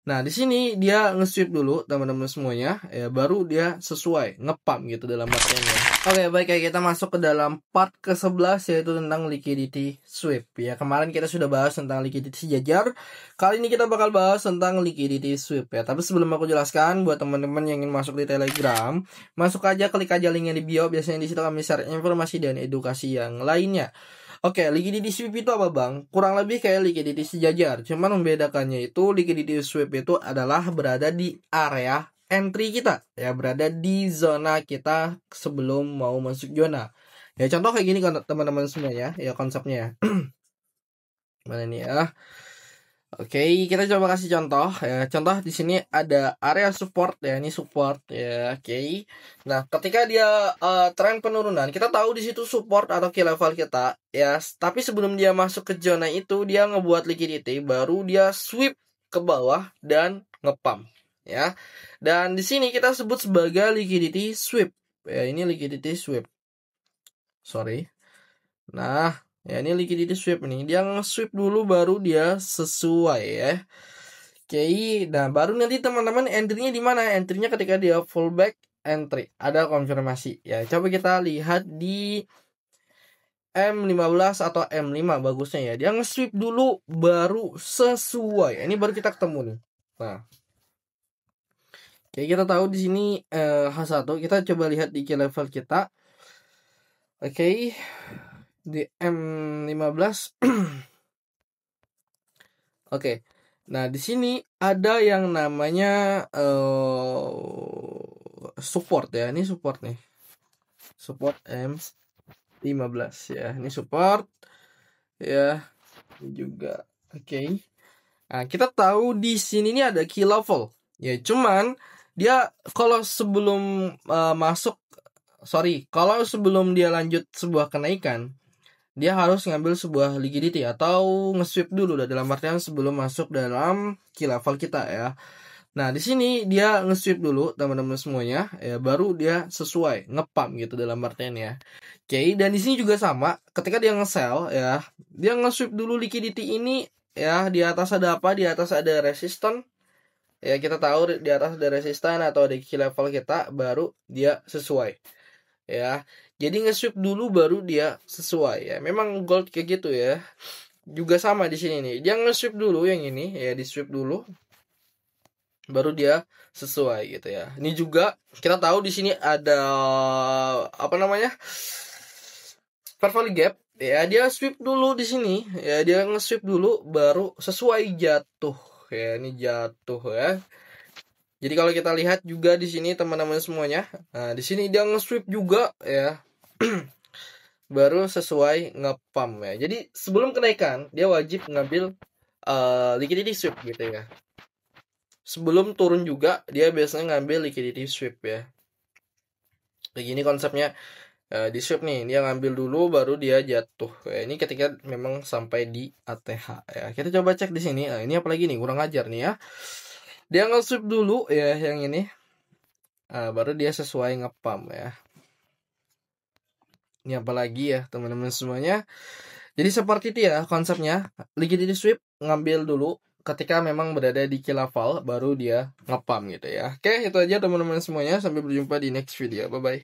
Nah, di sini dia nge-sweep dulu teman-teman semuanya, ya baru dia sesuai ngepump gitu dalam artiannya. Oke, baik, kayak kita masuk ke dalam part ke-11 yaitu tentang liquidity sweep. Ya, kemarin kita sudah bahas tentang liquidity sejajar. Kali ini kita bakal bahas tentang liquidity sweep ya. Tapi sebelum aku jelaskan buat teman-teman yang ingin masuk di Telegram, masuk aja, klik aja linknya di bio. Biasanya di situ kami share informasi dan edukasi yang lainnya. Oke, liquidity sweep itu apa bang? Kurang lebih kayak liquidity sejajar. Cuman membedakannya itu liquidity sweep itu adalah berada di area entry kita. Ya, berada di zona kita sebelum mau masuk zona. Ya, contoh kayak gini teman-teman semua ya. Ya, konsepnya. Mana nih ya? Oke, kita coba kasih contoh ya. Contoh di sini ada area support ya, ini support ya. Oke. Nah, ketika dia tren penurunan, kita tahu di situ support atau key level kita ya. Tapi sebelum dia masuk ke zona itu, dia ngebuat liquidity, baru dia sweep ke bawah dan ngepump ya. Dan di sini kita sebut sebagai liquidity sweep. Ya, ini liquidity sweep. Sorry. Nah, ya ini liquidity sweep nih. Dia nge-sweep dulu baru dia sesuai ya. Oke, nah baru nanti teman-teman entry-nya di mana? Entry-nya ketika dia fallback entry. Ada konfirmasi. Ya, coba kita lihat di M15 atau M5 bagusnya ya. Dia nge-sweep dulu baru sesuai. Ini baru kita ketemu nih. Nah. Oke, kita tahu di sini H1. Kita coba lihat di key level kita. Oke. Di M15. Oke. Nah, di sini ada yang namanya support ya. Ini support nih. Support M15 ya. Ini support ya. Ini juga. Oke. Nah, kita tahu di sini ini ada key level. Ya, cuman dia kalau sebelum kalau sebelum dia lanjut sebuah kenaikan, dia harus ngambil sebuah liquidity atau nge-sweep dulu dalam artian sebelum masuk dalam key level kita ya. Nah, di sini dia nge-sweep dulu teman-teman semuanya ya, baru dia sesuai ngepump gitu dalam artian ya. Oke, dan di sini juga sama, ketika dia nge-sell ya, dia nge-sweep dulu liquidity ini ya, di atas ada apa? Di atas ada resistance. Ya, kita tahu di atas ada resistance atau di key level kita, baru dia sesuai ya. Jadi nge-sweep dulu baru dia sesuai ya. Memang gold kayak gitu ya. Juga sama di sini nih. Dia nge-sweep dulu yang ini ya, di-sweep dulu baru dia sesuai gitu ya. Ini juga kita tahu di sini ada apa namanya? Fair value gap ya, dia sweep dulu di sini ya, dia nge-sweep dulu baru sesuai jatuh ya. Ini jatuh ya. Jadi kalau kita lihat juga di sini teman-teman semuanya, nah di sini dia nge-sweep juga ya. Baru sesuai ngepump ya. Jadi sebelum kenaikan dia wajib ngambil liquidity sweep gitu ya. Sebelum turun juga dia biasanya ngambil liquidity sweep ya. Begini konsepnya. Di sweep nih, dia ngambil dulu baru dia jatuh ya. Ini ketika memang sampai di ATH ya. Kita coba cek di sini. Nah, ini apalagi nih, kurang ajar nih ya. Dia nge-sweep dulu ya yang ini. Baru dia sesuai ngepump ya. Ini apalagi ya teman-teman semuanya. Jadi seperti itu ya konsepnya. Liquidity sweep ngambil dulu ketika memang berada di key level, baru dia ngepump gitu ya. Oke, itu aja teman-teman semuanya. Sampai berjumpa di next video. Bye bye.